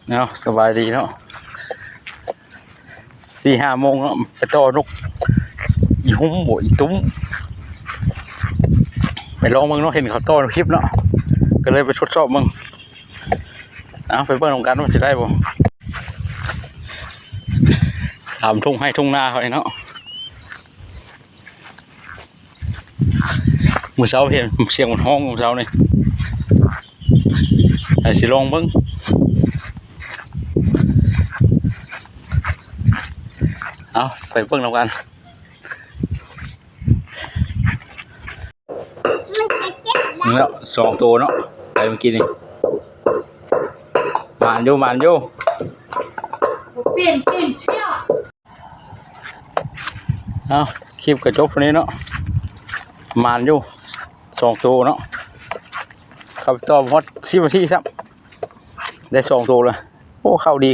เนาะสบายดีเนาะ4-5 โมงเนาะไปต่อนกอีหุ้มบ่อีตุ้มไปลองมึงเนาะเห็นเขาต่อคลิปเนาะก็เลยไปทดสอบมึงเอาไปเบิ่งกันว่าจะได้บ่ถามทุ่งให้ทุ่งนาเขาเนาะมือเช้าเห็นเสียงมันห้องมือเช้านี่ไอ้สิลองเบิ่งเอาไปเบิ่งกันนี่แล้ว2 ตัวเนาะไปเมื่อกี้นี่มานอยู่เปลี่ยนเชี่ยวเอาคลิปกระจบตัวนี้เนาะมานอยู่2 ตัวเนาะเข้าไปต่อพอด10 นาทีครับได้2 ตัวเลยโอ้เข้าดี